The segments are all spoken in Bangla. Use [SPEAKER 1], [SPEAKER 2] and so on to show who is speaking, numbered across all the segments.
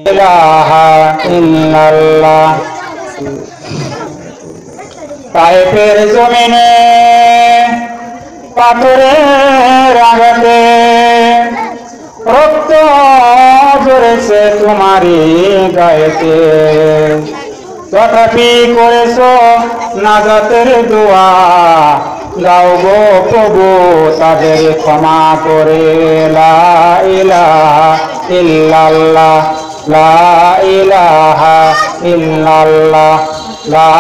[SPEAKER 1] ইলাহা ইল্লাল্লাহ। তায়েফের জমিনে পাথরের আঘাতে রক্ত ঝরেছে তোমারই গায়েতে, তথাপি করেছো নাজাতের দোয়া, দাও গো প্রভু তাদের ক্ষমা করে। লা ইলাহা ইল্লাল্লাহ, লা ইলাহা ইল্লাল্লাহ, লা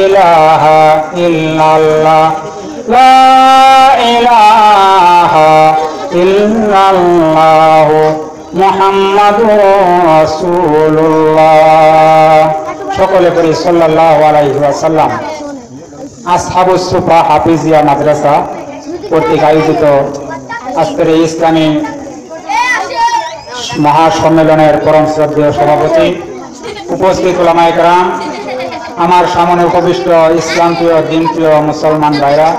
[SPEAKER 1] ইলাহা ইল্লাল্লাহ, লা ইলাহা ইল্লাল্লাহ মুহাম্মাদুর রাসূলুল্লাহ। সকলে পড়ি সাল্লাল্লাহু আলাইহি ওয়াসাল্লাম। আসহাবুস সুফা হাফিজিয়া মাদ্রাসা কর্তৃক আয়োজিত আজকের এই ইসলামী মহাসম্মেলনের পরম শ্রদ্ধেয় সভাপতি, উপস্থিত উলামায়ে কেরাম, আমার সামনে উপবিষ্ট ইসলাম প্রিয় দিন প্রিয় মুসলমান ভাইরা,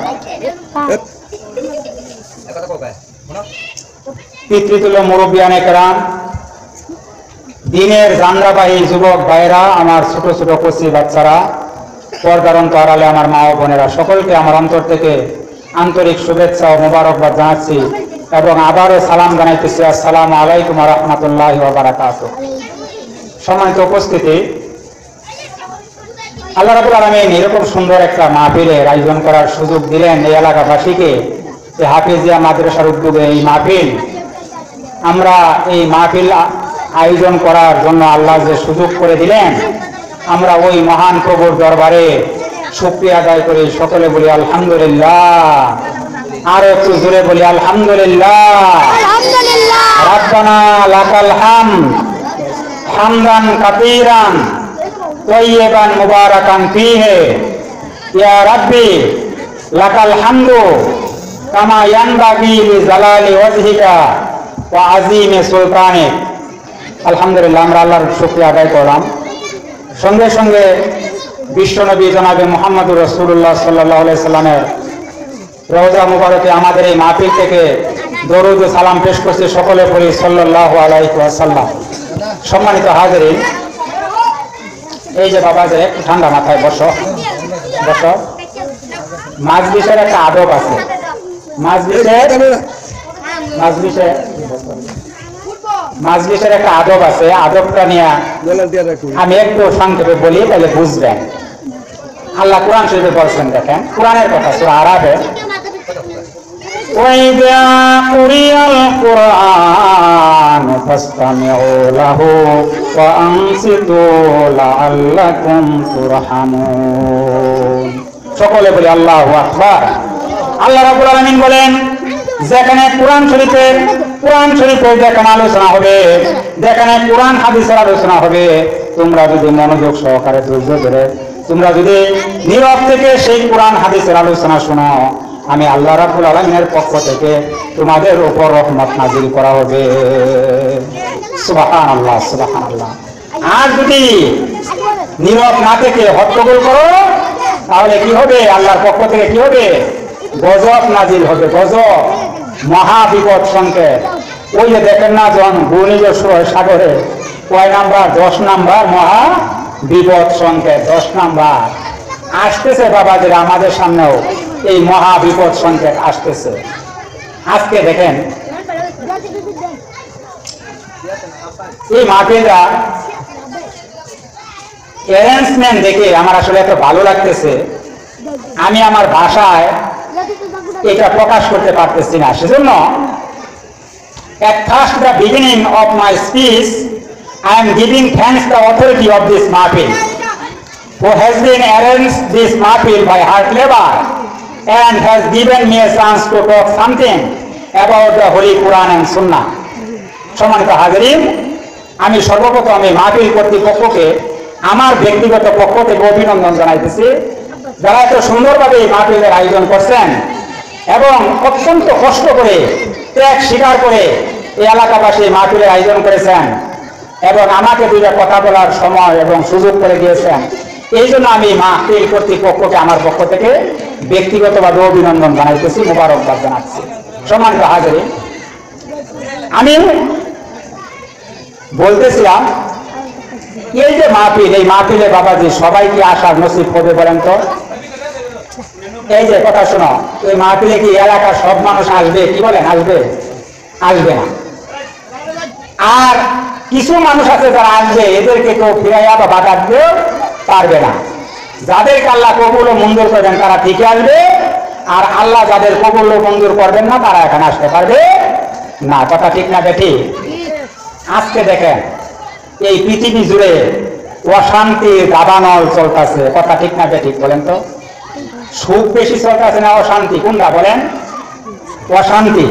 [SPEAKER 1] পিতৃতুল্য মুরব্বিয়ানে কেরাম, দিনের জান্ডাবাহী যুবক ভাইরা, আমার ছোট ছোট কচি বাচ্চারা, পর্দার আড়ালে আমার মা ও বোনেরা, সকলকে আমার অন্তর থেকে আন্তরিক শুভেচ্ছা ও মোবারকবাদ জানাচ্ছি এবং আবারও সালাম জানাইতেছি, আসসালামু আলাইকুম ওয়া রাহমাতুল্লাহি ওয়া বারাকাতুহু। সম্মানিত উপস্থিতি, আল্লাহ রাব্বুল আলামিন এরকম সুন্দর একটা মাহফিলের আয়োজন করার সুযোগ দিলেন এই এলাকাবাসীকে। হাফিজিয়া মাদ্রাসার উদ্যোগে এই মাহফিল, আমরা এই মাহফিল আয়োজন করার জন্য আল্লাহ যে সুযোগ করে দিলেন, আমরা ওই মহান প্রভুর দরবারে শুকরিয়া আদায় করি। সকলে বলি আলহামদুলিল্লাহ, আর একটু জোরে বলি আলহামদুলিল্লাহ। রাব্বানা লাকাল হামদ হামদান কাসীরান তাইয়িবান মুবারাকান ফীহি, ইয়া রাব্বি লাকাল হামদু কামা ইয়ানবাগি লিজালালি ওয়াজহিকা ওয়া আযীমি সুলতানিক। আলহামদুলিল্লাহ, আমরা আল্লাহর শুকরিয়া আদায় করলাম। সঙ্গে সঙ্গে বিশ্বনবী জনাবে মুহাম্মদুর রাসূলুল্লাহ সাল্লাল্লাহু আলাইহি সাল্লামের রওজা মুবারকে আমাদের এই মাহফিল থেকে দরুদ ও সালাম পেশ করছি। সকলে পড়ি সাল্লাল্লাহু আলাইহি ওয়াসাল্লাম। সম্মানিত হাজিরিন, এই যে বাবা, যে একটু ঠান্ডা মাথায় বসো বসো। মাজলিসের একটা আদব আছে, মাজলিসের একটা আদব আছে। আদবটা নিয়ে আমি একটু সংক্ষেপে বলি, তাহলে বুঝবেন। আল্লাহ কোরআন শরীফে বলছেন, দেখেন কোরআনের কথা, সূরা আরাফে, ওয়াইদা কুরিয়াল কুরআন ফাসতামিউ লাহু ওয়া আনসিতু লাআল্লাকুম তুরহামুন। সকলে বলি আল্লাহু আকবার। আল্লাহ রাব্বুল আলামিন বলেন, যেখানে কোরআন শরীফে যেখানে আলোচনা হবে, যেখানে কোরআন হাদিসের আলোচনা হবে, তোমরা যদি মনোযোগ সহকারে ধৈর্য ধরে তোমরা যদি নীরব থেকে সেই কোরআন হাদিসের আলোচনা শোনো, আমি আল্লাহ রাব্বুল আলামিনের পক্ষ থেকে তোমাদের উপর রহমত নাজিল করা হবে। সুবহানাল্লাহ, সুবহানাল্লাহ। আর যদি নীরব না থেকে হট্টগোল করো, তাহলে কি হবে? আল্লাহর পক্ষ থেকে কি হবে? গজব নাজিল হবে, গজব, মহা বিপদ সংকেত। ওই যে দেখেন না, যখন ঘূর্ণিঝড় সাগরে কয় নাম্বার? 10 নাম্বার মহা বিপদ সংকেত, 10 নাম্বার আসতেছে বাবাদের। আমাদের সামনেও এই মহা বিপদ সংকেত আসতেছে। আজকে দেখেন এই মাহফিলটা অ্যারেঞ্জমেন্ট দেখে আমার আসলে এত ভালো লাগতেছে, আমি আমার ভাষায় এটা প্রকাশ করতে পারতেছি না। সেজন্য at first the beginning of my speech I am giving thanks to the authority of this mahfil who has been arranged this mahfil by hard labor and has given me a chance to talk something about the Holy Quran and Sunnah. সম্মানিত হাজিরিন, আমি সর্বপ্রথম এই মাহফিল কর্তৃপক্ষকে আমার ব্যক্তিগত পক্ষ থেকে অভিনন্দন জানাইতেছি, যারা এত সুন্দরভাবে এই মাহফিলের আয়োজন করছেন এবং অত্যন্ত কষ্ট করে ত্যাগ স্বীকার করে এই এলাকাবাসী মাহফিলের আয়োজন করেছেন এবং আমাকে দুইটা কথা বলার সময় এবং সুযোগ করে দিয়েছেন। এই জন্য আমি মাহফিল কর্তৃপক্ষকে আমার পক্ষ থেকে ব্যক্তিগতভাবে অভিনন্দন জানাইতেছি, মোবারকবাদ জানাচ্ছি। সম্মানিত হাজিরিন, আমি বলতেছিলাম এই যে মাহফিল, এই মাহফিলে বাবাজি সবাই কি আসার নসিব হবে বলেন তো? এই যে কথা শোনো, এই মাহফিলে কি এলাকার সব মানুষ আসবে? কি বলেন, আসবে? আসবে না। আর কিছু মানুষ আছে যারা আসবে, এদেরকে কেউ ফিরাইয়া বা বাধা দিতেও পারবে না। যাদেরকে আল্লাহ কবুল ও মঞ্জুর করবেন তারা ঠিকই আসবে, আর আল্লাহ যাদের কবুল ও মঞ্জুর করবেন না তারা এখানে আসতে পারবে না। কথা ঠিক না বেঠি? আজকে দেখেন এই পৃথিবী জুড়ে অশান্তির দাবানল চলতেছে। কথা ঠিক না বেঠি বলেন তো? সুখ বেশি চলতেছে না অশান্তি? কোনটা বলেন? অশান্তি।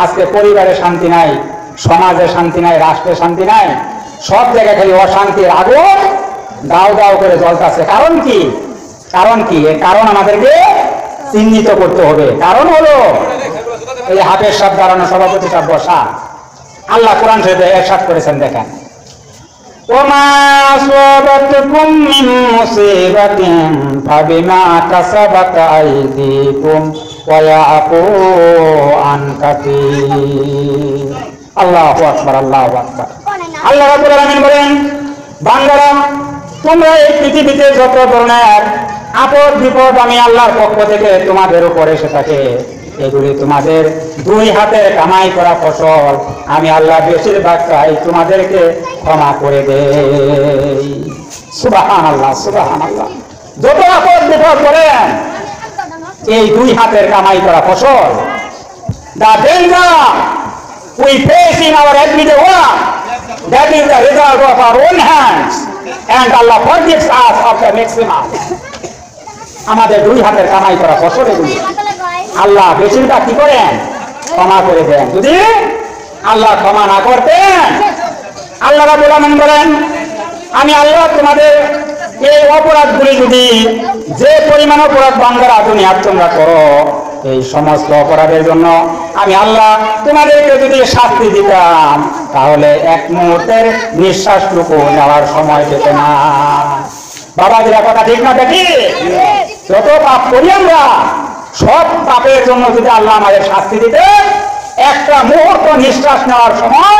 [SPEAKER 1] আজকে পরিবারে শান্তি নাই, সমাজে শান্তি নাই, রাষ্ট্রে শান্তি নাই, সব জায়গায় খালি অশান্তির আগুন দাও দাও করে জ্বলতেছে। কারণ কি? কারণ কি? এর কারণ আমাদেরকে চিহ্নিত করতে হবে। কারণ হলো এই হাফেজ সাহেব দাঁড়ানো, সভাপতি সাহেব বসা। আল্লাহ কোরআন শরীফে ইরশাদ করেছেন, দেখেন, ওমা আসাবাতকুম মিন মুসিবাতিন ফাবিমা কাসাবাত আইদিকুম ওয়া ইয়াফু আন কাসীর। আল্লাহু আকবার, আল্লাহু আকবার। আল্লাহ রাব্বুল আলামিন বলেন, বান্দারা তোমরা এই পৃথিবীতে যত ধরনের আপদ বিপদ আমি আল্লাহর পক্ষ থেকে তোমাদের উপরে এসে থাকে, এগুলি তোমাদের দুই হাতের কামাই করা ফসল। আমি আল্লাহ বেশিরভাগ চাই তোমাদেরকে ক্ষমা করে দেই। সুবহানাল্লাহ, সুবহানাল্লাহ। যত আপদ বিপদ বলেন এই দুই হাতের কামাই করা ফসল। The danger we face in our everyday work, that is the result of our own hands, and Allah forgives us of the maximum. আমাদের দুই হাতের কামাই করা ফসল এগুলি আল্লাহ বেশিরভাগ কি করেন? ক্ষমা করে দেন। যদি আল্লাহ ক্ষমা না করতেন, আল্লাহ রাব্বুল আলামিন বলেন, আমি আল্লাহ তোমাদের এই অপরাধগুলি যদি যে পরিমাণ অপরাধ বান্দারা দুনিয়ার তোমরা করো, এই সমস্ত অপরাধের জন্য আমি আল্লাহ তোমাদেরকে যদি শাস্তি দিতাম, তাহলে এক মুহূর্তের নিঃশ্বাসটুকু নেওয়ার সময় পেতে না। বাবাজিরা কথা ঠিক না দেখি? যত পাপ করি আমরা, সব পাপের জন্য যদি আল্লাহ আমাদের শাস্তি দিতে, একটা মুহূর্ত নিঃশ্বাস নেওয়ার সময়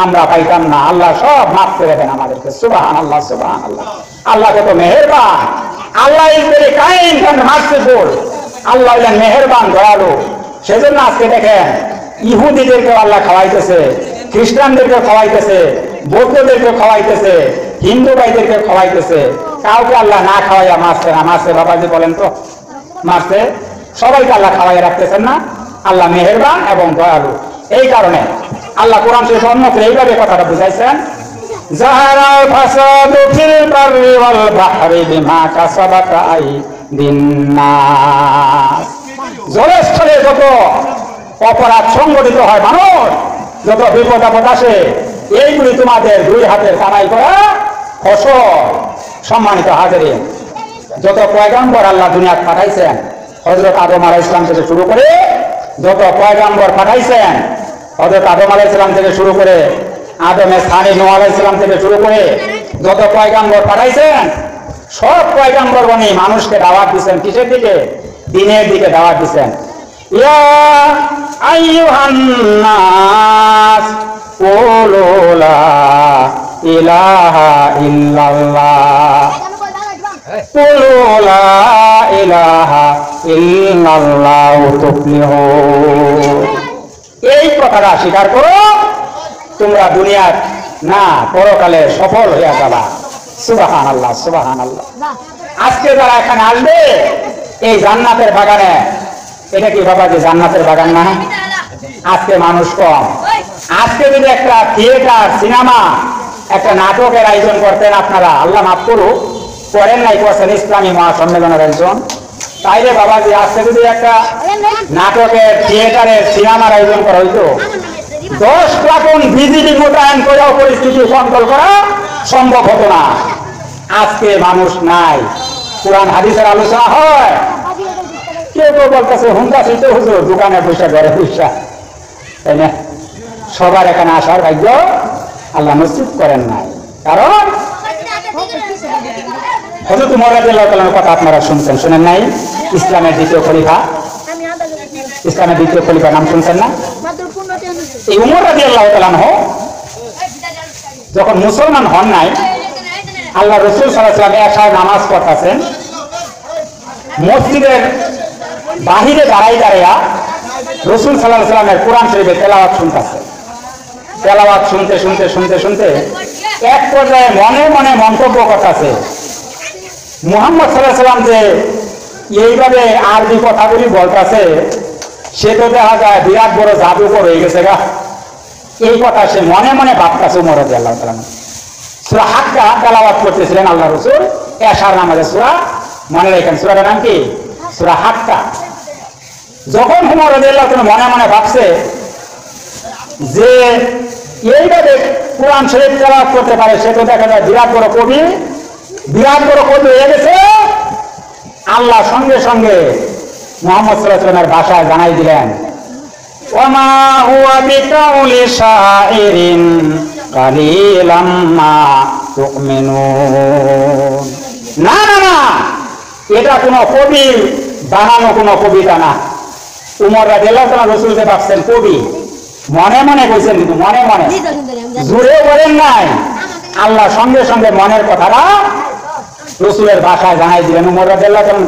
[SPEAKER 1] আমরা পাইতাম না। আল্লাহ সব মাফ করে দেন আমাদেরকে। সুবহানাল্লাহ, সুবহানাল্লাহ। আল্লাহ কত মেহেরবান। Allah is very kind and merciful. Allah হলেন মেহেরবান, দয়ালু। সেজন্য আজকে দেখেন ইহুদিদেরকে আল্লাহ খাওয়াইতেছে, খ্রিস্টানদেরকে খাওয়াইতেছে, বৌদ্ধদেরকে খাওয়াইতেছে, হিন্দু ভাইদেরকে খাওয়াইতেছে। কাউকে আল্লাহ না খাওয়াইয়া মারছে না। মারছে বাবাজি বলেন তো? মারছে? সবাইকে আল্লাহ খাওয়াইয়া রাখতেছেন না? আল্লাহ মেহেরবান এবং দয়ালু। এই কারণে আল্লাহ কোরআন শরীফে অন্যত্র এইভাবে কথাটা বুঝাইছেন, যাহারাল ফাসাদু ফিল বাররি ওয়াল বাহরি বিমা কাসাবাত আইদিন নাস। জলস্থলে যত অপরাধ সংগঠিত হয়, মানুষ যত বিপদ আপদ আসে, এইগুলি তোমাদের দুই হাতের কামাই করা ফসল। সম্মানিত হাজিরিন, যত পয়গম্বর আল্লাহ দুনিয়াতে পাঠাইছেন, হযরত আদম আলাইহিস সালাম থেকে শুরু করে যত পয়গম্বর পাঠাইছেন, হযরত আদম আলাইহিস সালাম থেকে শুরু করে আদমের সানি নূহ আলাইহিস সালাম থেকে শুরু করে যত পয়গম্বর পাঠাইছেন, সব পয়গম্বর বনি মানুষকে দাওয়াত দিয়েছেন কিসের দিকে? দ্বীনের দিকে দাওয়াত দিয়েছেন। ইয়া আইয়ুহান নাস কুলু লা ইলাহা ইল্লাল্লাহ, কুলু লা ইলাহা ইল্লাল্লাহ তুফলিহুন। এই কথাটা স্বীকার করো, তোমরা দুনিয়ার না পরকালে সফল হইয়া যাবা। সুবহানাল্লাহ, সুবহানাল্লাহ। আজকে যারা এখানে আসবে এই জান্নাতের বাগানে, এটা কি বাবা যে জান্নাতের বাগান না? আজকে মানুষ কম। আজকে যদি একটা থিয়েটার, সিনেমা, একটা নাটকের আয়োজন করতেন আপনারা, আল্লাহ মাফ করুক, করেন নাই, করছেন ইসলামী মহাসম্মেলনের একজন, তাইলে বাবাজি আজকে যদি একটা নাটকের, থিয়েটারের, সিনেমার আয়োজন করা হইতো, 10 প্লাটুন বিজিবি মোতায়েন করেও পরিস্থিতি কন্ট্রোল করা সম্ভব হতো না। আজকে মানুষ নাই, কোরআন হাদিসের আলোচনা হয়, কেউ কেউ বলতেছে হুন্দা ছিল হুজুর দোকানে পয়সা, ঘরে পয়সা, তাই না? সবার এখানে আসার ভাগ্য আল্লাহ নসিব করেন নাই। কারণ হযরত উমর রাদিয়াল্লাহু তাআলার কথা আপনারা শুনছেন, শুনেন নাই? ইসলামের দ্বিতীয় খলিফা, ইসলামের দ্বিতীয় খলিফার নাম শুনছেন না? এই উমর রাদিয়াল্লাহু তাআলা যখন মুসলমান হন নাই, আল্লাহ রসুল সাল্লাল্লাহু আলাইহি ওয়াসাল্লাম এশার নামাজ পড়তেছেন, মসজিদের বাহিরে দাঁড়াইয়া রসুল সাল্লাল্লাহু আলাইহি ওয়াসাল্লামের কোরআন শরীফের তেলাওয়াত শুনতেছেন। তেলাওয়াত শুনতে শুনতে শুনতে শুনতে এক পর্যায়ে মনে মনে মন্তব্য করতেছে, মুহাম্মদ সাল্লাল্লাহু আলাইহি ওয়াসাল্লাম যে এইভাবে আরবি কথাগুলি বলতেছে, সে তো দেখা যায় বিরাট বড় জাদুকর হয়ে গেছে গা। এই কথা সে মনে মনে ভাবতেছে। উমর রাদিয়াল্লাহু তাআলা সূরা হাক্কা তেলাওয়াত করতেছিলেন আল্লাহ রাসূল এশার নামাজে। সূরা মনে রাখেন, সূরাটার নাম কি? সূরা হাক্কা। যখন উমর রাদিয়াল্লাহু তাআলা মনে মনে ভাবছে যে এইভাবে কোরআন শরীফ তেলাওয়াত করতে পারে, সে তো দেখা যায় বিরাট বড় কবি হয়ে গেছে। আল্লাহ সঙ্গে সঙ্গে মুহাম্মদ সাল্লাল্লাহু আলাইহি ওয়াসাল্লামের ভাষায় জানাই দিলেন, ওয়ামা হুয়া বিকাউলি শাইরিন কালিলাম মা তুমিনুন। না না না, এটা কোনো কবি বানানো কোনো কবিতা না। উমর রাদিয়াল্লাহু তাআলা রাসূলকে ভাবছেন কবি, মনে মনে কইছেন, কিন্তু মনে মনে জোরে বলেন নাই। আল্লাহ সঙ্গে সঙ্গে মনের কথাটা রাসূলের ভাষায় জানাই দিলেন। উমর রাদিয়াল্লাহু তাআলা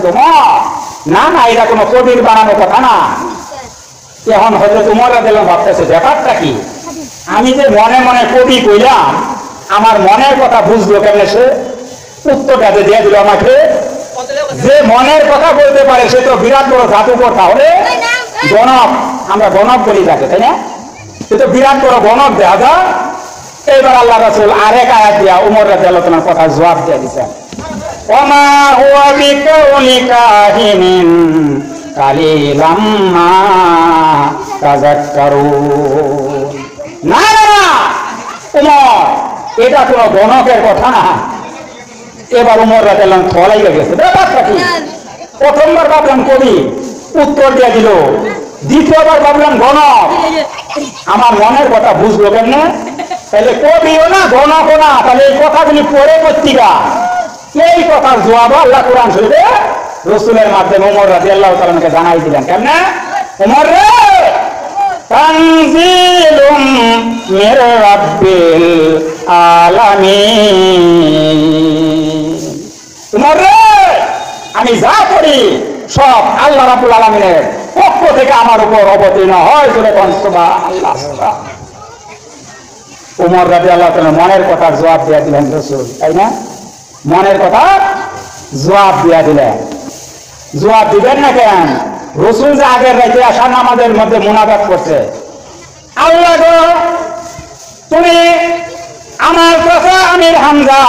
[SPEAKER 1] না না, এটা কোনো কবির বানানো কথা না। এখন হযরত উমর রাদিয়াল্লাহু ভাবতেছে, ব্যাপারটা কি? আমি যে মনে মনে কবি কইলাম, আমার মনের কথা বুঝলো কেমনে? সে উত্তরটা দিয়ে দিল আমাকে, যে মনের কথা বলতে পারে সে তো বিরাট বড় জাদুকর। তাহলে গণক, আমরা গণক বলি তাকে, তাই না? সে তো বিরাট বড় গণক দেখা যায়। এইবার আল্লাহ রাসূল আরেক আয়াত দিয়া উমর রাদিয়াল্লাহু তাআলার কথা জবাব দিয়ে দিয়েছেন, ওমা হুয়া বিকাউলি কাহিনিন কালিলাম মা তাযাক্কারুন। না না না উমর, এটা কোনো গণকের কথা না। এবার উমর রাদিয়াল্লাহু তাআলা থলাই গেছে, ব্যাপারটা কি? প্রথমবার ভাবলাম কবি, উত্তর দিয়ে দিল। দ্বিতীয়বার ভাবলাম গণক, আমার মনের কথা বুঝলো কেমনে? তাহলে কবিও না গণকও না, তাহলে এই কথাগুলি পড়ে পত্রিকা। এই কথার জবাব আল্লাহ কোরআন শরীফে রাসূলের মাধ্যমে উমর রাদিয়াল্লাহু তাআলাকে জানাই দিলেন। কেমনে? উমর রে, তানজিলুম মির রাব্বিল আলামিন। উমর রে, আমি যা করি সব আল্লাহ রাব্বুল আলামিনের পক্ষ থেকে আমার উপর অবতীর্ণ হয়। সুবহানাল্লাহ। উমর রাদিয়াল্লাহু তাআলা মনের কথার জবাব দিয়ে দিলেন রাসূল, তাই না? মনের কথা জবাব দিয়ে দিলেন। জবাব দিবেন না কেন? রাসূল যে আগের রাতে আশা নামাজের মধ্যে মুনাজাত করছে, আল্লাহ গো, তুমি আমার চাচা আমির হামজা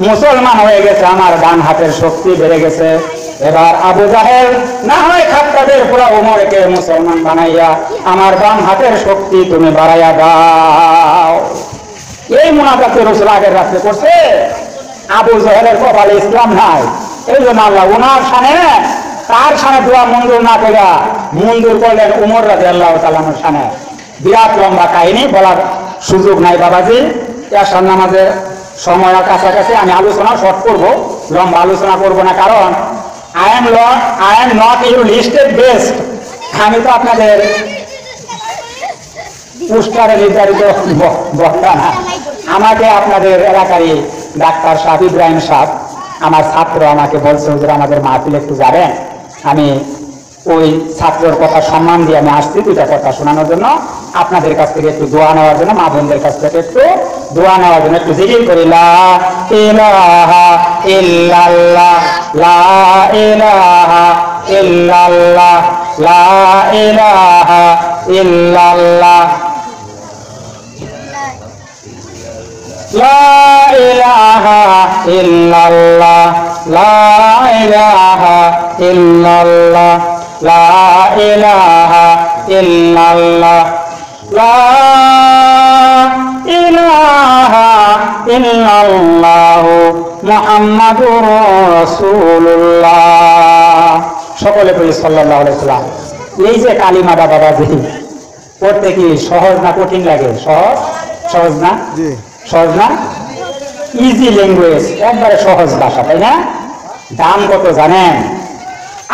[SPEAKER 1] মুসলমান হয়ে গেছে, আমার ডান হাতের শক্তি বেড়ে গেছে। এবার আবু জাহেল না হয় খাত্তাবের পুরা উমরকে মুসলমান বানাইয়া আমার বাম হাতের শক্তি তুমি বাড়াইয়া দাও। এই মুনাজাত রাসূল আগের রাতে করছে। আবু জাহেলের কপালে ইসলাম নাই, এই জন্য আল্লাহ ওনার সামনে, তার সামনে দোয়া মঞ্জুর না করে মঞ্জুর করলেন উমর রাদিয়াল্লাহু তাআলার সামনে। বিরাট লম্বা কাহিনী, বলার সুযোগ নাই বাবাজি। এশার নামাজের সময় কাছাকাছি, আমি আলোচনা শর্ট করবো, লম্বা আলোচনা করবো না, কারণ I am not your listed best. আমি তো আপনাদের পুরস্কারে নির্ধারিত বক্তা না। আমাকে আপনাদের এলাকারই ডাক্তার সাহেব ইব্রাহিম সাহেব, আমার ছাত্র, আমাকে বলছে যে আমাদের মাহফিলে একটু যাবেন। আমি ওই ছাত্রের কথা সম্মান দিয়ে আমি আসছি দুইটা কথা শোনানোর জন্য, আপনাদের কাছ থেকে একটু দোয়া নেওয়ার জন্য, মা বোনদের কাছ থেকে একটু দোয়া নেওয়ার জন্য একটু জিকির করি, লা ইলাহা ইল্লাল্লাহ, লা ইলাহা ইল্লাল্লাহ, লা ইলাহা ইল্লাল্লাহ, লা ইলাহা ইল্লাল্লাহ, লা ইলাহা ইল্লাল্লাহ, লা ইলাহা ইল্লাল্লাহ, লা ইলাহা ইল্লাল্লাহ মুহাম্মাদুর রাসূলুল্লাহ। সকলে বলি সাল্লাল্লাহু আলাইহি ওয়াসাল্লাম। এই যে কালিমাটা বাবাজি পড়তে কি সহজ না কঠিন লাগে? সহজ? সহজ না? সহজ না? ইজি ল্যাঙ্গুয়েজ, একবারে সহজ ভাষা, তাই না? দাম কত জানেন?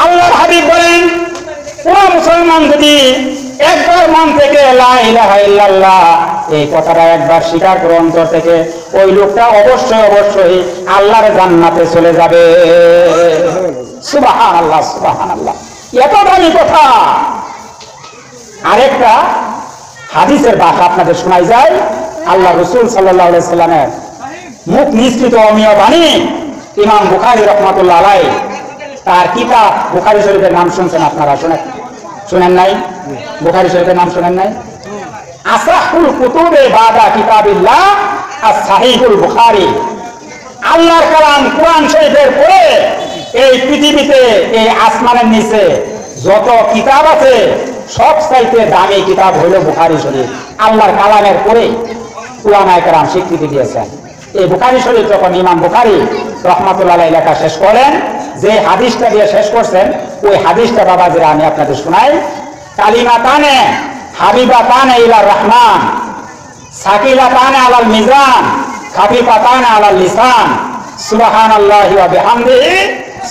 [SPEAKER 1] আল্লাহর হাবিব বলেন, কোন মুসলমান যদি একবার মন থেকে লা ইলাহা ইল্লাল্লাহ এই কথাটা একবার স্বীকার করে অন্তর থেকে, ওই লোকটা অবশ্যই অবশ্যই আল্লাহর জান্নাতে চলে যাবে। সুবহানাল্লাহ, সুবহানাল্লাহ, এত দামি কথা। আরেকটা হাদিসের ভাষা আপনাদের শোনাই যায়, আল্লাহ রাসূল সাল্লাল্লাহু আলাইহি সাল্লামের মুখ নিঃসৃত অমীয় বাণী। ইমাম বুখারী রাহমাতুল্লাহ আলাইহি তার কিতাব বুখারী শরীফের নাম শুনছেন আপনারা? শুনেন নাই? বুখারী শরীফের নাম শুনেন নাই? আসাহুল কুতুবে বাদা কিতাবিল্লাহ আস-সাহিহুল বুখারী। আল্লাহর কালাম কোরআন শরীফের পরে এই পৃথিবীতে, এই আসমানের নিচে যত কিতাব আছে সবচাইতে দামি কিতাব হলো বুখারী শরীফ। আল্লাহর কালামের পরে উলামায়ে কেরাম স্বীকৃতি দিয়েছেন। এই বুখারী শরীফ যখন ইমাম বুখারী রাহমাতুল্লাহ আলাইহি লেখা শেষ করেন, যে হাদিসটা দিয়ে শেষ করছেন, ওই হাদিসটা বাবাজিরা আমি আপনাদের শোনাই। কালিমাতানে হাবিবাতানে ইলার রহমান, সাকিলাতানে আলাল মিজান, খাফিফাতানে আলাল লিসান, সুবহানাল্লাহি ওয়া বিহামদিহি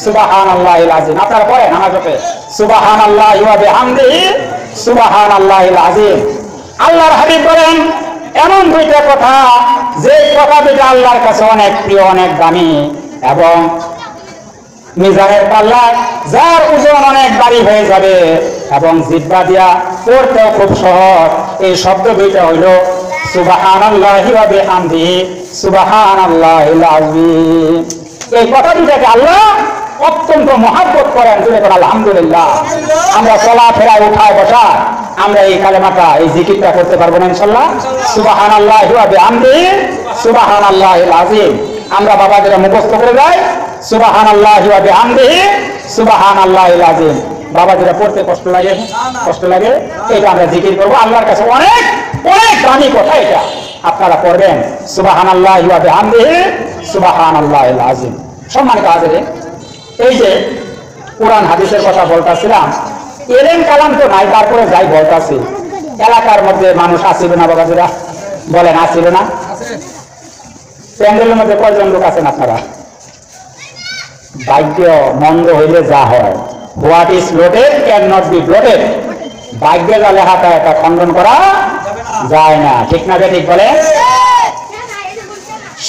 [SPEAKER 1] সুবহানাল্লাহিল আযীম। আপনারা পড়েন আমার সাথে, সুবহানাল্লাহি ওয়া বিহামদিহি সুবহানাল্লাহিল আযীম। আল্লাহর হাবিব বলেন এমন দুইটা কথা, যে কথা দুইটা আল্লাহর কাছে অনেক প্রিয়, অনেক দামি, এবং মিজানের পাল্লায় যার ওজন অনেক ভারী হয়ে যাবে, এবং জিহ্বা দিয়া পড়তেও খুব সহজ। এই শব্দ দুইটা হইল সুবহানাল্লাহি ওয়া বিহামদিহি সুবহানাল্লাহিল আযীম। এই কথা দুইটাকে আল্লাহ অত্যন্ত মহব্বত করেন। জুড়ে করেন আলহামদুলিল্লাহ। আমরা চলাফেরা, উঠায় বসা, আমরা এই কালেমাটা, এই জিকিরটা করতে পারবো না ইনশাআল্লাহ? সুবহানাল্লাহি ওয়া বিহামদিহি সুবহানাল্লাহিল আযীম। আমরা বাবাদেরা মুখস্থ করে যাই সুবহানাল্লাহি ওয়া বিহামদিহি সুবহানাল্লাহিল আযীম। বাবাদেরা পড়তে কষ্ট লাগে, কষ্ট লাগে। এটা আমরা জিকির করবো আল্লাহর কাছে, অনেক অনেক দামি কথা এটা। আপনারা পড়বেন সুবহানাল্লাহি ওয়া বিহামদিহি সুবহানাল্লাহিল আযীম। সম্মানিত হাজিরিন, এই যে কোরআন হাদিসের কথা বলতেছিলাম, এলেম কালাম তো নাই, তারপরে যাই বলতাছি, এলাকার মধ্যে মানুষ আসিল না বাবাজিরা? বলেন আসিল না? প্যান্ডেলের মধ্যে কয়জন লোক আছেন আপনারা? ভাগ্য মন্দ হইলে যা হয়, what is loaded can not be bloaded. ভাগ্যে যা লেখা তা এটা খণ্ডন করা যায় না, ঠিক না? ঠিক বলে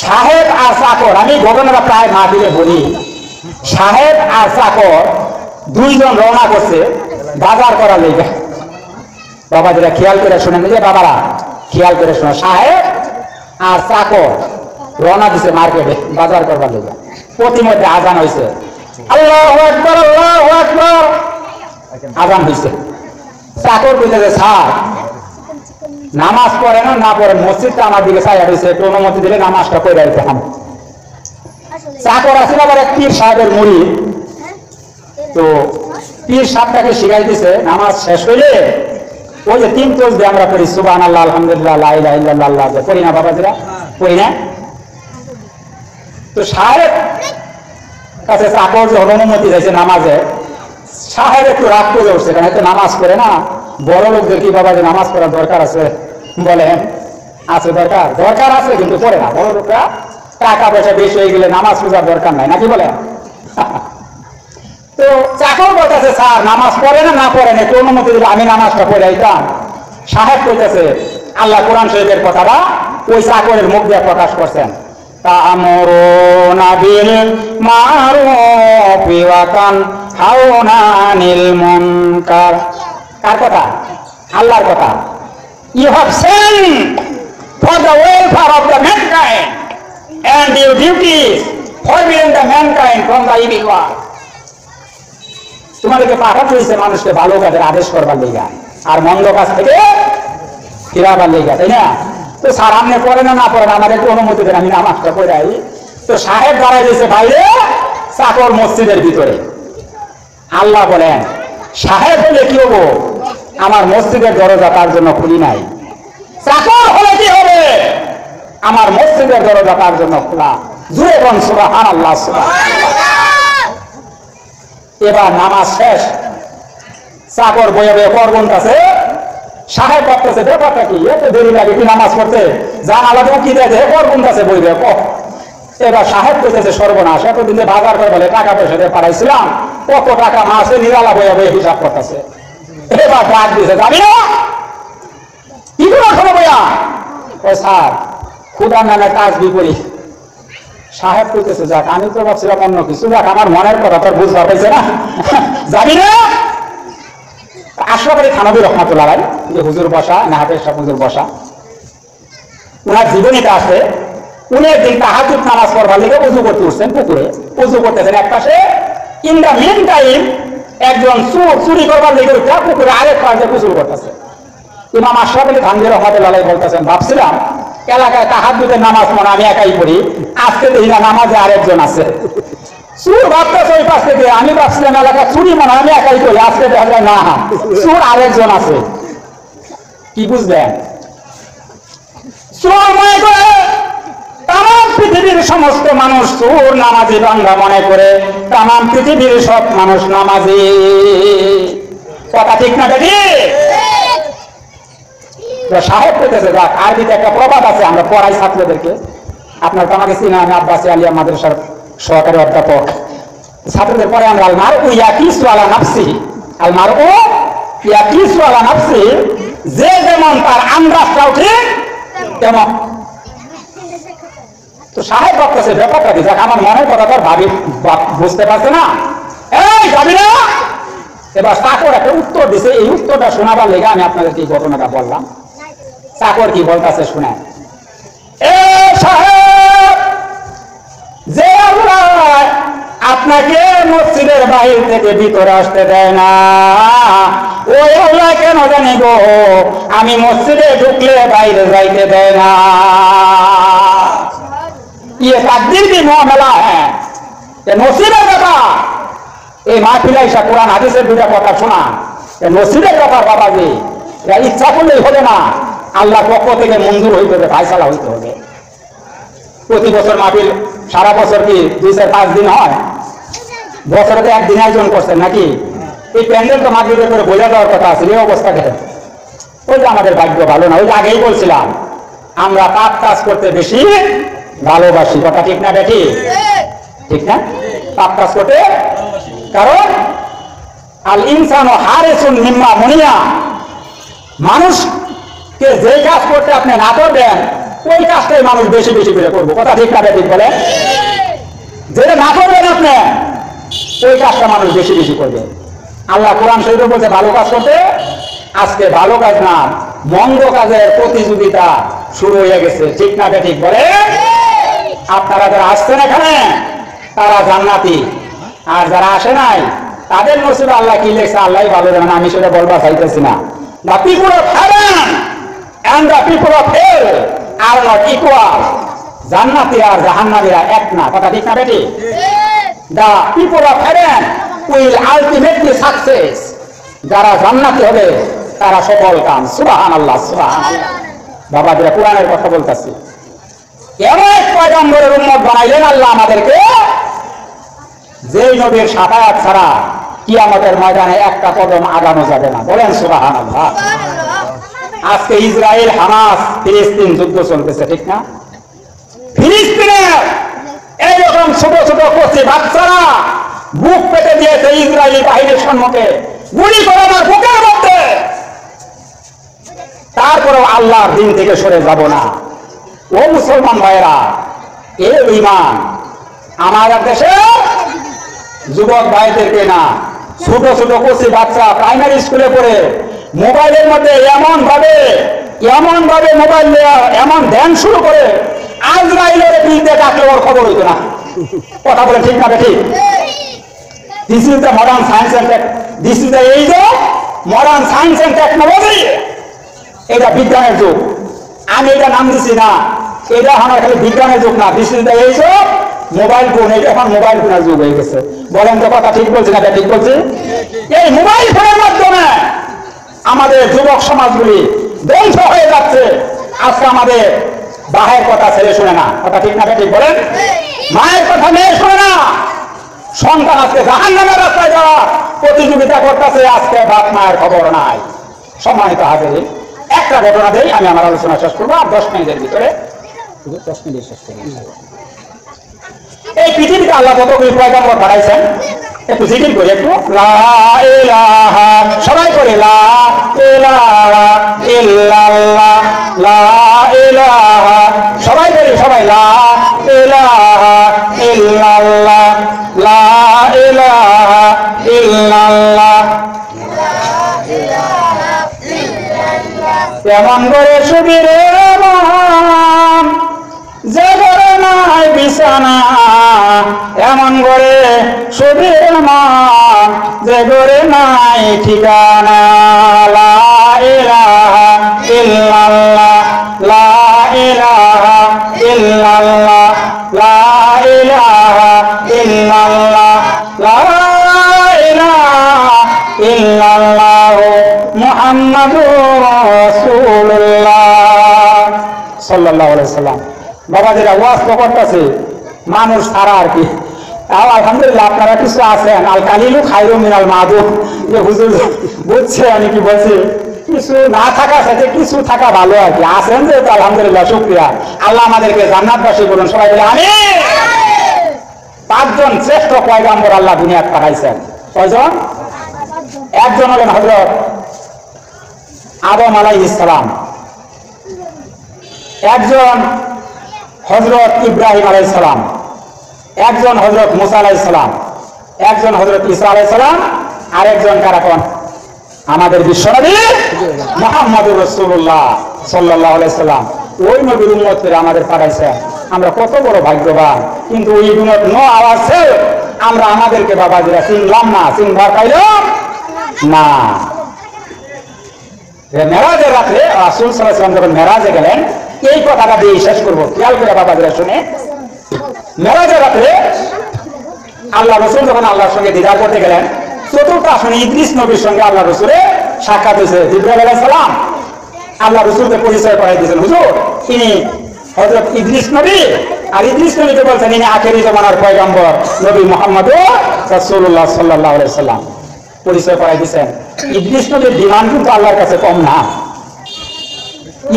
[SPEAKER 1] সাহেব আর চাকর। আমি ঘটনাটা প্রায় মাহফিলে বলি, সাহেব আর চাকর দুইজন রওনা করছে বাজার করার লেগে। বাবাজিরা খেয়াল করে শুনেন, যে বাবারা খেয়াল করে শোনো, সাহেব আর চাকর রওনা দিছে মার্কেটে বাজার করবার লেগে। প্রতিমধ্যে আজান হয়েছে, আল্লাহু আকবার, আল্লাহু আকবার, আজান হয়েছে। চাকর বলতেছে স্যার নামাজ পড়ে না পড়ে, মসজিদটা আমার দিকে ছায়া রয়েছে, একটু অনুমতি দিলে নামাজটা পড়ে দিতাম। চাকর আসলে আবার এক পীর সাহেবের মুরিদ, তো পীর সাহেবটাকে শিখাই দিছে নামাজ শেষ হইলে ওই যে 3 তাসবিহ আমরা পড়ি, সুবহানাল্লাহ, আলহামদুলিল্লাহ, লা ইলাহা ইল্লাল্লাহ, পড়ি না বাবাজিরা? পড়ি না? তো সাহেব কাছে চাকর যখন অনুমতি চাইছে নামাজে, সাহেব একটু রাগ করে উঠছে, কারণ এত নামাজ পড়ে না। বড় লোকদের কি বাবা যে নামাজ পড়ার দরকার আছে? বলেন আছে? দরকার দরকার আছে, কিন্তু পড়ে না। বড় লোকরা টাকা পয়সা বেশি হয়ে গেলে নামাজ পূজার দরকার নাই, নাকি বলেন? তো চাকর বলতেছে স্যার নামাজ পড়ে না পড়ে না, একটু অনুমতি দিলে আমি নামাজটা পড়ে আইতাম। সাহেব কইতেছে আল্লাহ কোরআন শরীফের কথাটা ওই চাকরের মুখ দিয়ে প্রকাশ করছেন, তা'মুরুনা বিল মা'রুফি ওয়া তানহাউনা আনিল মুনকার। কার কথা? আল্লাহর কথা। You have sinned for the welfare of the mankind and your duty is forbidding the mankind from the evil one. তোমাদেরকে পাঠাতে হয়েছে মানুষকে ভালো কাজের আদেশ করবার লেগা আর মন্দ কাজ থেকে ফিরাবার লেগা, তাই না? তো স্যার আপনি পড়েন না পড়েন, আমার একটু অনুমতি দেন, আমি নামাজটা পড়াই। তো সাহেব দাঁড়াই দিয়েছে বাইরে, চাকর মসজিদের ভিতরে। আল্লাহ বলেন সাহেব হলে কি হবো? আমার মসজিদের দরজা তার জন্য খুলি নাই। চাকর হলে কি হবে? আমার মসজিদের দরজা তার জন্য খোলা। জুড়ে বল সুবহানাল্লাহ, সুবহানাল্লাহ। এবার নামাজ শেষ, চাকর বয়ে বয়ে কর গুনতাছে, সাহেব ভাবতেছে ব্যাপারটা কি, এত দেরি লাগে কি নামাজ পড়তে? জানালা উকি দেয় কর গুনতাছে বই বয়ে কর। এবার সাহেব কইতেছে সর্বনাশ, এতদিনে বাজার করে বলে টাকা পয়সা দিয়ে পাঠাইছিলাম, কত টাকা মাসে নিরালা বয়ে বয়ে হিসাব করতেছে। এবার ডাক দিয়েছে, যাবি না? কি করে খবর বইয়া? ও স্যার, খুদার নামে কাজ বিপরীত। সাহেব কইতেছে, যাক আমি তো ভাবছিলাম অন্য কিছু, যাক আমার মনের কথা তোর বুঝতে পারছে না, যাবি না? আশরাফ আলী থানভী রহমাতুল্লাহ আলাইহি, যে হুজুর বসা, নাহাবের সাহেব হুজুর বসা, উনার জীবনীতে আছে, উনি একদিন তাহাজ্জুদ নামাজ পড়বার লেগে উযু করতে উঠছেন পুকুরে, উযু করতেছেন এক পাশে, ইন দা মেন টাইম একজন চোর চুরি করবার লেগে উঠা পুকুরে আরেক পাশে গোসল করতেছে। ইমাম আশরাফ আলী থানভী রহমাতুল্লাহ আলাইহি বলতেছেন, ভাবছিলাম এলাকায় তাহাজ্জুদের নামাজ মনে আমি একাই পড়ি, আজকে দেখি না নামাজে আরেকজন আছে। চুর ভাবতেছে ওই পাশ থেকে, আমি ভাবছিলাম এলাকা চুরি মনে আমি একাই করি, আজকে দেখা যায় না চুর আরেকজন আছে। কি বুঝলেন? চোর মনে করে তাম পৃথিবীর সমস্ত মানুষ চোর, নামাজি বান্দা মনে করে তাম পৃথিবীর সব মানুষ নামাজি। কথা ঠিক না দেখি? সাহেব পেতেছে, যাক আরবিতে একটা প্রবাদ আছে, আমরা পড়াই ছাত্রদেরকে, আপনার তো আমাকে চিনা, আমি আব্বাসী আলিয়া মাদ্রাসার সহকারী অধ্যাপক। ছাত্রদের পরে আমরা আলমার ও ইয়াকিসু আলা নাফসি, আলমার ও ইয়াকিসু আলা নাফসি, যে যেমন তার আন্দাজটাও ঠিক তেমন। তো সাহেব ভাবতেছে ব্যাপারটা কি, যাক আমার মনের কথা তার ভাবি বুঝতে পারছে না, এই যাবি না? এবার চাকর একটা উত্তর দিছে, এই উত্তরটা শোনাবার লেগে আমি আপনাদেরকে এই ঘটনাটা বললাম। চাকর কি বলতেছে শুনে, এ সাহেব, যে আল্লাহ আপনাকে মসজিদের বাহির থেকে ভিতরে আসতে দেয় না, ওই আল্লাহ কেন জানি গো আমি মসজিদে ঢুকলে বাইরে যাইতে দেয় না। ইয়ে তাকদীর কি মুআমালা হ্যাঁ, নসিবের ব্যাপার। এই মাহফিলে এসে কোরআন হাদিসের দুটা কথা শোনা, নসিবের ব্যাপার বাবাজি। ইচ্ছা করলেই হবে না, আল্লাহ পক্ষ থেকে মঞ্জুর হইতে হবে, ফায়সালা হইতে হবে। প্রতি বছর মাহফিল সারা বছর কি 2-4-5 দিন হয়? বছরে তো একদিন আয়োজন করছেন নাকি? এই প্যান্ডেল তো মাহফিলের করে বোঝা দেওয়ার কথা আছে, এই অবস্থা দেখেন। ওই যে আমাদের ভাগ্য ভালো না, ওই যে আগেই বলছিলাম আমরা পাপ কাজ করতে বেশি ভালোবাসি। কথা ঠিক না বেটি? ঠিক না? পাপ কাজ করতে, কারণ আল ইনসানু হারিসুন মিম্মা মুনিয়া, মানুষকে যে কাজ করতে আপনি না করবেন ওই কাজটাই মানুষ বেশি বেশি করে করবো। কথা ঠিক না বেটি বলে? যেটা না করবেন আপনি ওই কাজটা মানুষ বেশি বেশি করবে। আল্লাহ কোরআন শরীফে বলছে ভালো কাজ করতে, আজকে ভালো কাজ না মন্দ কাজের প্রতিযোগিতা শুরু হয়ে গেছে। ঠিক না বেটি বলে? আপনারা যারা আসছেন এখানে তারা জান্নাতি, আর যারা আসে নাই তাদের নসিবে আল্লাহ কি লেখছে আল্লাহ ভালো জানেন, আমি সেটা বলবার চাইতেছি না। The people of heaven and the people of hell are not equal. জান্নাতি আর জাহান্নামীরা এক না। কথা ঠিক না বেটি? The people of heaven will ultimately success. যারা জান্নাতি হবে তারা সফল কাম। সুবহানাল্লাহ, সুবহানাল্লাহ। বাবাজিরা কোরআনের কথা বলতেছি, এমন এক পয়গম্বরের উম্মত বানাইলেন আল্লাহ আমাদেরকে, যেই নবীর শাফায়াত ছাড়া কিয়ামতের ময়দানে একটা কদম আগানো যাবে না। বলেন সুবহানাল্লাহ। আজকে ইসরায়েল হামাস ফিলিস্তিন যুদ্ধ চলতেছে, ঠিক না? ফিলিস্তিনের এইরকম ছোট ছোট কচি বাচ্চারা বুক পেতে দিয়েছে ইসরায়েলি বাহিনীর সম্মুখে, গুলি করে আমার বুকের মধ্যে। তারপরেও আল্লাহর দিন থেকে সরে যাব না। ও মুসলমান ভাইয়েরা, এ ঈমান আমার দেশে যুবক ভাইদেরকে না, ছোট ছোট কচি বাচ্চা প্রাইমারি স্কুলে পড়ে মোবাইলের মধ্যে এমন ভাবে মোবাইল নেওয়া, এমন ধ্যান শুরু করে আজরাইলের বিরুদ্ধে ডাকলে ওর খবর হইতো না। কথা বলে ঠিক না ঠিক? This is the modern science and this is the age of modern science and technology. এটা বিজ্ঞানের যুগ। আমি এটা নাম দিছি না, এটা আমার খালি বিজ্ঞানের যুগ না। This is the age of mobile phone. এটা এখন মোবাইল ফোনের যুগ হয়ে গেছে। বলেন তো কথা ঠিক বলছি না? ঠিক বলছি? এই মোবাইল ফোনের মাধ্যমে আমাদের যুবক সমাজগুলি ধ্বংস হয়ে যাচ্ছে। আজকে আমাদের বাহের কথা ছেলে শুনে না। কথা ঠিক না ঠিক বলেন? মায়ের কথা মেয়ে শুনে না। সন্তান আজকে জাহান্নামের রাস্তায় যাওয়া প্রতিযোগিতা করতেছে, আজকে বাপ মায়ের খবর নাই। সম্মানিত হাজির, একটা ঘটনা দেই, আমি আমার আলোচনা শেষ করবো। আর 10 মিনিটের ভিতরে 10 মিনিট শেষ করবো। এই পৃথিবীতে আল্লাহ যতগুলি পয়গম্বর পাঠাইছেন একটু জিকির করি একটু, লা ইলাহা, সবাই করে লা ইলাহা ইল্লাল্লাহ, লা ইলাহা, সবাই করি, সবাই লা ইলাহা ইল্লাল্লাহ, লা ইলাহা ইল্লাল্লাহ। এমন করে সুবিরে মন যে ঘরে নাই বিছানা, এমন করে সুবিরে মন যে ঘরে নাই ঠিকানা, লা ইলাহা ইল্লাল্লাহ, লা ইলাহা ইল্লাল্লাহ, লা ইলাহা ইল্লাল্লাহ, লা ইলাহা ইল্লাল্লাহ মুহাম্মাদুর রাসূলুল্লাহ সাল্লাল্লাহু আলাইহি সাল্লাম। বাবাজিরা ওয়াজ তো করতেছে মানুষ ছাড়া আর কি, তাও আলহামদুলিল্লাহ আপনারা কিছু আছেন, আল কালিলু খায়রু মিনাল মাদুম, যে হুজুর বুঝছে আমি কি বলছি, কিছু না থাকা সাথে কিছু থাকা ভালো আর কি, আছেন যে, তো আলহামদুলিল্লাহ শুকরিয়া। আল্লাহ আমাদেরকে জান্নাতবাসী করুন, সবাই বলে আমিন। 5 জন শ্রেষ্ঠ পয়গম্বর আল্লাহ দুনিয়াত পাঠাইছেন। কয়জন? একজন হলেন হযরত আদম আলাইহিস সালাম, একজন হযরত ইব্রাহিম আলাইহিস সালাম, একজন হযরত মুসা আলাইহিস সালাম, একজন হযরত ঈসা আলাইহিস সালাম, আর একজন কারাকন আমাদের বিশ্বনবী মুহাম্মদুর রাসূলুল্লাহ সাল্লাল্লাহু আলাইহি সাল্লাম। ওই নবীর উম্মত করে আমাদের পাঠাইছেন, আমরা কত বড় ভাগ্যবান। কিন্তু ওই উম্মত নো আওয়াজে আমরা আমাদেরকে বাবাজিরা চিনলাম না, চিনবার পাইলাম না। মেরাজের রাত্রে রাসূল সাল্লাল্লাহু আলাইহি ওয়াসাল্লাম যখন মেরাজে গেলেন, এই কথাটা দিয়ে শেষ করবো, খেয়াল করে বাবাজিরা শুনে। মেরাজের রাত্রে আল্লাহ রাসূল যখন আল্লাহর সঙ্গে দিদার করতে গেলেন, চতুর্থ আসনে ইদ্রিস নবীর সঙ্গে আল্লাহ রাসূলের সাক্ষাৎ হয়েছে। জিবরাইল আলাইহিস সালাম আল্লাহ রাসূলকে পরিচয় করাই দিয়েছেন, হুজুর ইনি হযরত ইদ্রিস নবী। আর ইদ্রিস নবীকে বলছেন ইনি আখেরি জামানার পয়গম্বর নবী মুহাম্মদুর রাসূলুল্লাহ সাল্লাল্লাহু আলাইহি সাল্লাম, পরিচয় করাই দিয়েছেন। ইদ্রিস নবীর ডিমান্ড কিন্তু আল্লাহর কাছে কম না।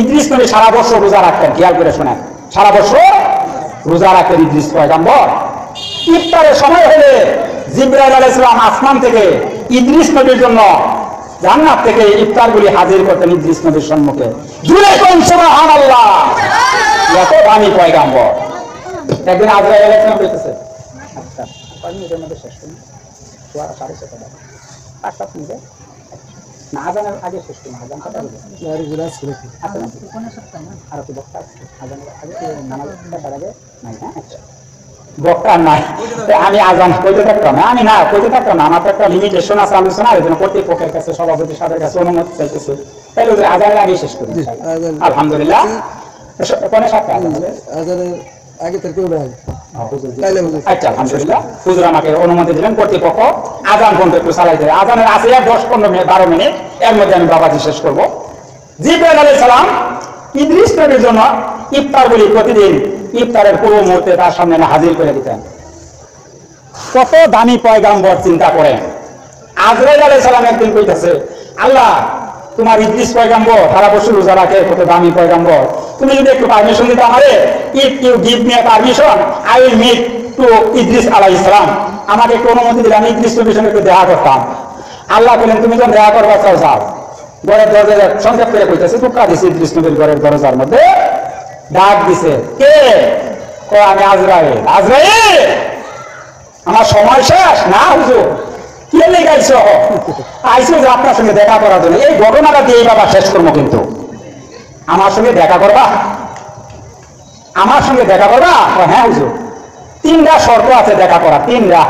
[SPEAKER 1] ইদ্রিস নবী সারা বছর রোজা রাখতেন, খেয়াল করে শোনেন, সারা বছর রোজা রাখতেন ইদ্রিস পয়গম্বর। ইফতারের সময় হলে জিবরাইল আলাইহিস সালাম আসমান থেকে ইদ্রিস নবীর জন্য জান্নাত থেকে ইফতারগুলি হাজির করতেন ইদ্রিস নবীর সম্মুখে। জুড়ে কোন সুবহানাল্লাহ, এত দামি পয়গম্বর। একদিন আজরাইল আলাইহিস সালাম বলতেছে, আচ্ছা 5 মিনিটের মধ্যে শেষ করুন, 6:30 আচ্ছা শুনবে না, আজানের আগে শেষ করুন, আজান কটা হবে? আর কি বক্তা আজানের আগে নামাজ পড়ার আগে নাই? হ্যাঁ আচ্ছা, বক্তা নাই, আমি আজান কইতে থাকতাম না, আমি না কইতে থাকতাম না, আমার তো একটা লিমিটেশন আছে আলোচনা, এই জন্য কর্তৃপক্ষের কাছে সভাপতি সাহেবের কাছে অনুমতি চাইতেছে, তাইলে আজানের আগে শেষ করুন। আলহামদুলিল্লাহ কোন সাথে আজানের আগে থেকে আচ্ছা আলহামদুলিল্লাহ হুজুর আমাকে অনুমতি দিলেন, কর্তৃপক্ষ আজান পর্যন্ত একটু চালাই দেবে। আজানের আছে 10-15 মিনিট 12 মিনিট, এর মধ্যে আমি বাবাজি শেষ করবো। জিবরাইল আলাইহিস সালাম ইদ্রিস নবীর জন্য ইফতারগুলি প্রতিদিন ইফতারের পূর্ব মুহূর্তে তার সামনে হাজির করে দিতেন। কত দামি পয়গম্বর চিন্তা করেন। আজরাইল আলাইহিস সালাম একদিন কইতেছে, আল্লাহ তোমার ইদ্রিস পয়গম্বর সারা বছর রোজা রাখে, কত দামি পয়গম্বর, তুমি যদি একটু পারমিশন দিতে আমারে, if you give me a permission I will meet to ইদ্রিস আলাইহিস সালাম, আমাকে একটু অনুমতি দিলে আমি ইদ্রিস নবীর সঙ্গে একটু দেখা করতাম। আল্লাহ বলেন তুমি যখন দেখা করবা চাও যাও। ঘরের দরজা সংক্ষেপ করে কইতেছে, টুকা দিছে ইদ্রিস নবীর ঘরের দরজার মধ্যে, ডাক দিছে, কে? আমি আজরাইল। আজরাইল আমার সময় শেষ না হুজুর, কে লেগাইছো? আইসো যে আপনার সঙ্গে দেখা করার জন্য। এই ঘটনাটা দিয়ে বাবা শেষ করবো, কিন্তু আমার সঙ্গে দেখা করবা, আমার সঙ্গে দেখা করবা? হ্যাঁ হুজুর, 3টা শর্ত আছে দেখা করা, 3টা।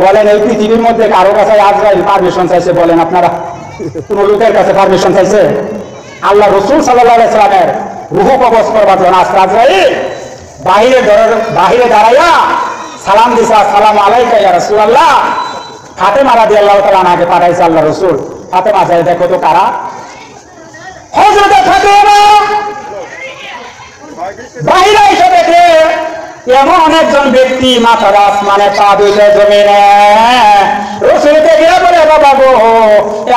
[SPEAKER 1] বলেন এই পৃথিবীর মধ্যে কারো কাছে আজরাইল পারমিশন চাইছে? বলেন আপনারা, কোন লোকের কাছে পারমিশন চাইছে? আল্লাহ রাসূল সাল্লাল্লাহু আলাইহি ওয়াসাল্লামের রূহ কবজ করবার জন্য আজরাইল বাহিরে দাঁড়াইয়া সালাম দিছে, আসসালামু আলাইকা ইয়া রাসূলুল্লাহ। ফাতেমা রাদিয়াল্লাহু তাআলা আনাকে পাঠাইছে আল্লাহ রাসূল। ফাতেমা যাই দেখো তো কারা? হযরত ফাতেমা বাহিরে এসে দেখে এমন একজন ব্যক্তি, মাথার আসমানে পা দুইটা জমিনে। রাসূলকে গিয়ে বলে, বাবা গো,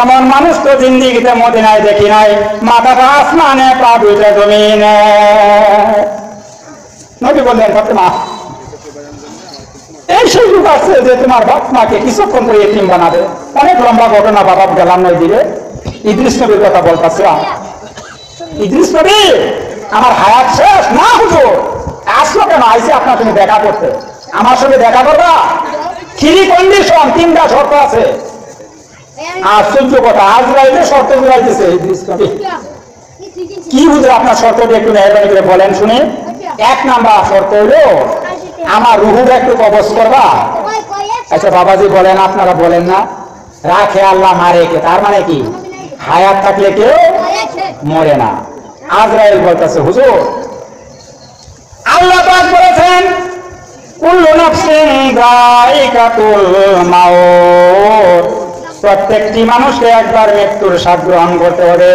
[SPEAKER 1] এমন মানুষ তো জিন্দেগিতে মদিনায় দেখি নাই, মাথাটা আসমানে পা দুইটা জমিনে। নবী বললেন, ফাতেমা এই সেই যুগ আছে যে তোমার বাপ মাকে কিছুক্ষণ করে এতিম বানাবে। অনেক লম্বা ঘটনা, বাবা গেলাম নয় দিলে। ইদ্রিস নবীর কথা বলতেছিলাম। ইদ্রিস নবী আমার হায়াত শেষ না হুজুর, আসলো কেন? আইসি আপনার সঙ্গে দেখা করতে। আমার সঙ্গে দেখা করবা? থ্রি কন্ডিশন, তিনটা শর্ত আছে। আশ্চর্য কথা, আজরাইলে শর্ত জুড়াইতেছে ইদ্রিস নবী। কি হুজুর আপনার শর্তটি একটু মেহরবানি করে বলেন শুনে। এক নাম্বার শর্ত হইল আমার রুহুটা একটু কবজ করবা। আচ্ছা বাবাজি বলেন, আপনারা বলেন না রাখে আল্লাহ মারে কে, তার মানে কি হায়াত থাকলে কেউ মরে না। আজরাইল বলতেছে হুজুর আল্লাহ পাক বলেছেন কুল্লু নাফসিন যায়িকাতুল মাউত, প্রত্যেকটি মানুষকে একবার মৃত্যুর স্বাদ গ্রহণ করতে হবে।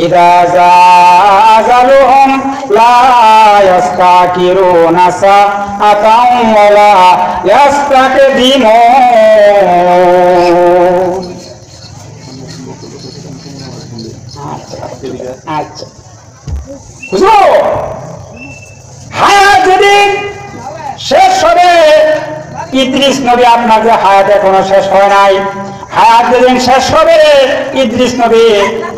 [SPEAKER 1] ইদা জাআ আজালুহুম লা ইস্তাকিরুনা সাআতান ওয়া লা ইস্তাকদিমুন। আচ্ছা হুজুর হায়াত যেদিন শেষ হবে, ইদ্রিস নবী আপনার যে হায়াত এখনো শেষ হয় নাই, হায়াত যেদিন শেষ হবে ইদ্রিস নবী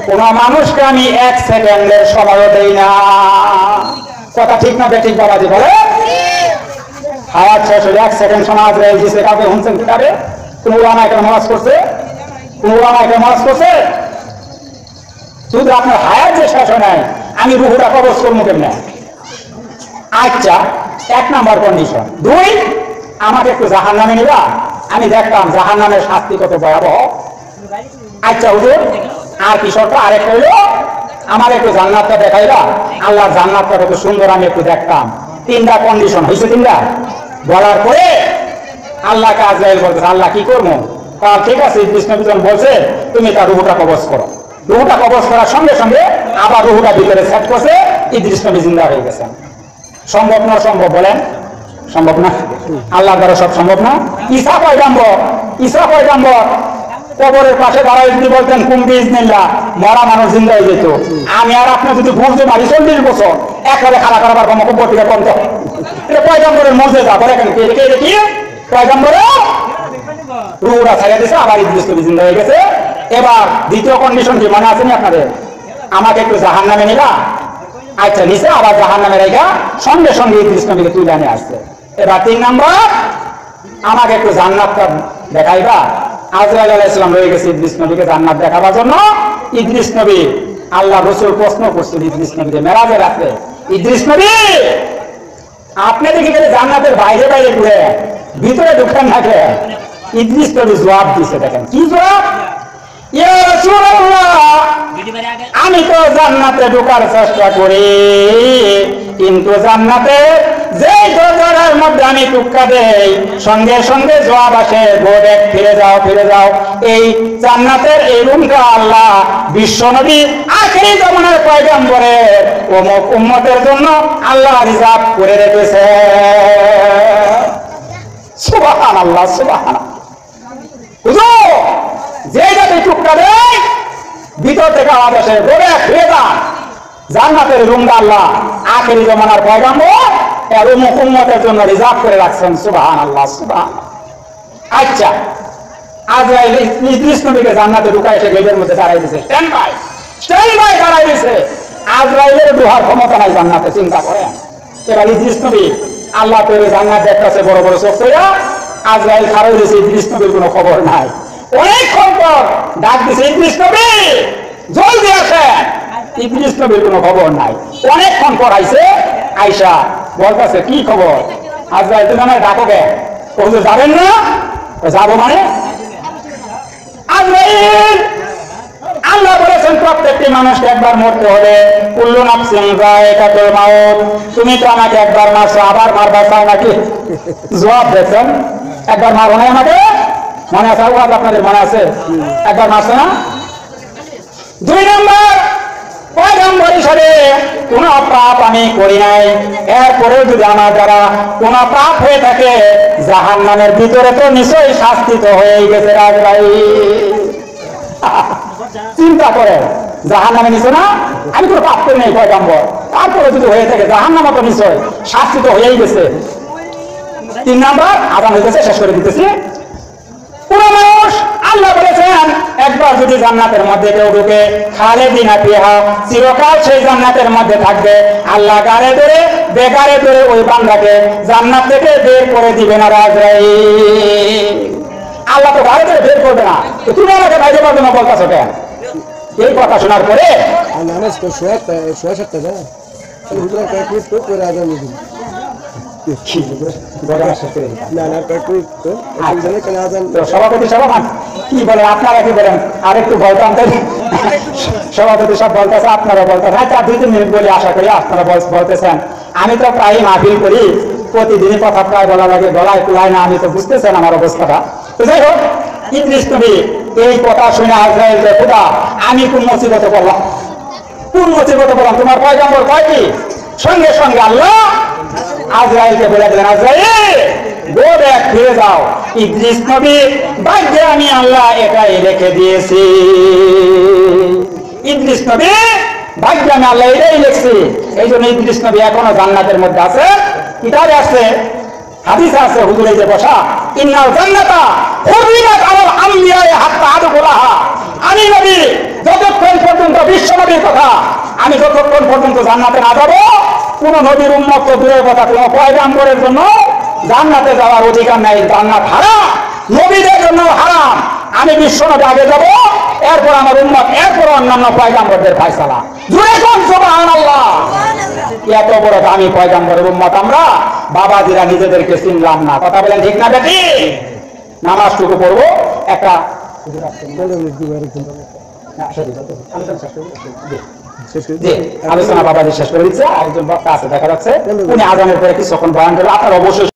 [SPEAKER 1] কোন মানুষকে আমি এক সেকেন্ডের সময় দেই না। কথা ঠিক না বেঠিক বাবাজি বলে? হায়াত শেষ হলে এক সেকেন্ড সময় আজরাইল দিছে। কাউকে শুনছেন কিতাবে? কোন উলামা এখানে নামাজ করছে? কোন উলামা এখানে নামাজ করছে? শুধু আপনার হায়াত যে শেষ হয় নাই, আমি রুহুটা কবজ করবো কেমনে? আচ্ছা এক নাম্বার কন্ডিশন। দুই, আমাকে একটু জাহান্নামে নিবা, আমি দেখতাম জাহান্নামের শাস্তি কত ভয়াবহ। আচ্ছা হুজুর আর কি শর্ত? আরেকটা হইল আমার একটু জান্নাতটা দেখাইবা, আল্লাহর জান্নাতটা কত সুন্দর আমি একটু দেখতাম। তিনটা কন্ডিশন হয়েছে। তিনটা বলার পরে আল্লাহকে আজরাইল বলতেছে আল্লাহ কি করবো? ঠিক আছে, ইদ্রিস নবী যখন বলছে তুমি তার রুহুটা কবজ করো। রুহুটা কবজ করার সঙ্গে সঙ্গে আবার রুহুটা ভিতরে সেট করছে, ইদ্রিস নবী জিন্দা হয়ে গেছেন। সম্ভব না? সম্ভব বলেন? সম্ভব না? আল্লাহর দ্বারা সব সম্ভব না? ঈসা পয়গম্বর কবরের পাশে দাঁড়ায় যদি বলতেন কুমবি ইজনিল্লাহ, মরা মানুষ জিন্দা হয়ে যেত। আমি আর আপনি যদি ঘুরতে পারি 40 বছর একবারে খাড়া করাবার কম কবর থেকে কমতে, এটা পয়গম্বরের মর্যাদা। বলে কেন দেখি পয়গম্বরের রুহুটা ছাড়িয়ে দিয়েছে, আবার ইদ্রিস নবী জিন্দা হয়ে গেছে। এবার দ্বিতীয় কন্ডিশন কি মনে আছে নি আপনাদের? আমাকে একটু জাহান্নামে নিবা। আচ্ছা নিচে আবার জাহান্নামে রেখা সঙ্গে সঙ্গে ইদ্রিস নবীকে তুলে নিয়ে আসছে। এবার 3 নাম্বার, আমাকে একটু জান্নাতটা দেখাইবা। আজরাইল আলাইহিস সালাম রয়ে গেছে ইদ্রিস নবীকে জান্নাত দেখাবার জন্য। ইদ্রিস নবী আল্লাহ রাসূল প্রশ্ন করছেন ইদ্রিস নবীকে মেরাজের রাতে, ইদ্রিস নবী আপনি দেখি গেলে জান্নাতের বাইরে বাইরে ঘুরে ভিতরে ঢুকেন থাকে। ইদ্রিস নবী জবাব দিছে, দেখেন কি জবাব। ইয়া রাসূলুল্লাহ আমি তো জান্নাতে ঢোকার চেষ্টা করি, কিন্তু জান্নাতে যে দরজার মধ্যে আমি টুক্কা দেই সঙ্গে সঙ্গে জবাব আসে গোদেক ফিরে যাও ফিরে যাও। এই জান্নাতের এই রুমটা আল্লাহ বিশ্বনবী আখেরি জামানার পয়গম্বরের অমুক উম্মতের জন্য আল্লাহ রিজার্ভ করে রেখেছে। সুবহানাল্লাহ সুবহানাল্লাহ। হুজুর যে যাতে টুক্কা দেয় ভিতর থেকে আওয়াজ আসে গোদেক ফিরে যান। জান্নাতের রুমটা আল্লাহ আখেরি জামানার পয়গম্বর এর অমুক উম্মতের জন্য রিজার্ভ করে রাখছেন। সুবহানাল্লাহ সুবহানাল্লাহ। আচ্ছা আজরাইল ইদ্রিস নবীকে জান্নাতে ঢুকায় এসে গেটের মধ্যে দাঁড়াই দিয়েছে, স্ট্যান্ড বাই দাঁড়াই দিয়েছে। আজরাইলের ঢোকার ক্ষমতা নাই জান্নাতে, চিন্তা করেন। এবার ইদ্রিস নবী আল্লাহ পেরে জান্নাত দেখতেছে বড় বড় চোখ করে। আজরাইল খারাপ দিয়েছে, ইদ্রিস নবীর কোনো খবর নাই। অনেকক্ষণ পর ডাক দিছে, ইদ্রিস নবী জলদি আসেন। ইদ্রিস নবীর কোনো খবর নাই। অনেকক্ষণ পর আইছে, আইসা বলতেছে কি খবর? আজরাইল তুমি আমার ডাকো কে? বলতে যাবেন না? যাবো মানে? আজরাইল আল্লাহ বলেছেন প্রত্যেকটি মানুষকে একবার মরতে হবে। কুল্লু নাফসিন যায়িকাতুল মাউত। তুমি তো আমাকে একবার মারছো, আবার মারবা চাও নাকি? জবাব দিয়েছেন একবার মারো নাই আমাকে? মনে আছে? আপনাদের মনে আছে? একবার মারছো না? 2 নম্বর পয়গম্বর হিসেবে কোন পাপ আমি করি নাই, এরপরে যদি আমার দ্বারা কোন পাপ হয়ে থাকে জাহান্নামের ভিতরে তো নিশ্চয়ই শাস্তি তো হয়ে গেছে। আজরাইল চিন্তা করে জাহান্নামে নিছো না, আমি কোনো পাপ করি নাই পয়গম্বর, তারপরে যদি হয়ে থাকে জাহান্নামে তো নিশ্চয় শাস্তি তো হয়েই গেছে। তিন নাম্বার আজান হইতেছে, শেষ করে দিতেছি। কোন মানুষ আল্লাহ বলেছেন একবার যদি জান্নাতের মধ্যে কেউ ঢুকে খালিদিনা ফিহা, চিরকাল সেই জান্নাতের মধ্যে থাকবে। আল্লাহ গারে ধরে বেগারে ধরে ওই বান্দাকে জান্নাত থেকে বের করে দিবে না আজরাইল। আল্লাহ তো গারে ধরে বের করবে না, তুমি আমাকে বাইরে পারবে না বলতেছো কেন? এই কথা শোনার পরে
[SPEAKER 2] নামাজ তো সোয়া সাতটা না, হুজুরা কয়েক মিনিট তো করে আজান দিন
[SPEAKER 1] সভাপতি সভামান কি বলেন আপনারা, কি বলেন? আর একটু বলতাম সভাপতি সব বলতেছে, আপনারা বলতেছেন। আচ্ছা 2-3 মিনিট বলে আশা করি আপনারা বলতেছেন। আমি তো প্রায় মাহফিল করি, প্রতিদিনই কথা প্রায় বলা লাগে, গলায় কুলায় না, আমি তো বুঝতেছেন আমার অবস্থাটা। তো যাই হোক, ইদ্রিস নবী এই কথা শুনে আজরাইল যে খোদা আমি কোন মুসিবতে পড়লাম, কোন মুসিবতে পড়লাম, তোমার পয়গম্বর কয়টি? সঙ্গে সঙ্গে আল্লাহ আজরাইলকে বলে দিলেন, আজরাইল গো ব্যাক, ফিরে যাও। ইদ্রিস নবী ভাগ্যে আমি আল্লাহ এটাই রেখে দিয়েছি, ইদ্রিস নবী ভাগ্যে আমি আল্লাহ এটাই লিখছি। এই জন্য ইদ্রিস নবী এখনো জান্নাতের মধ্যে আছে। কিতাবে আছে, হাদিসে আছে, হুজুরে যে বসা ইন্নাল জান্নাতা হুরিমাত আলাল আমবিয়াই হাত্তা আদখুলাহা। আমি নবী যতক্ষণ পর্যন্ত, বিশ্ব নবীর কথা, আমি যতক্ষণ পর্যন্ত জান্নাতে না যাব, কোন নবীর উম্মত তো দূরের কথা, কোন পয়গম্বরের জন্য জান্নাতে যাওয়ার অধিকার নাই। জান্নাত হারাম, নবীদের জন্য হারাম। আমি বিশ্ব নবী আগে যাব, এরপর আমার উম্মত, এরপর অন্যান্য পয়গম্বরদের ফয়সালা। জোরে কোন সুবহানাল্লাহ। এত বড় দামি পয়গম্বরের উম্মত আমরা, বাবাজিরা নিজেদেরকে চিনলাম না। কথা বলেন ঠিক না বেটি? নামাজটুকু পড়বো একটা আলোচনা বাবাজি শেষ করে দিচ্ছে। আরেকজন বক্তা আছে দেখা যাচ্ছে, উনি আজানের পরে কিছুক্ষণ বয়ান করবে। আপনারা অবশ্যই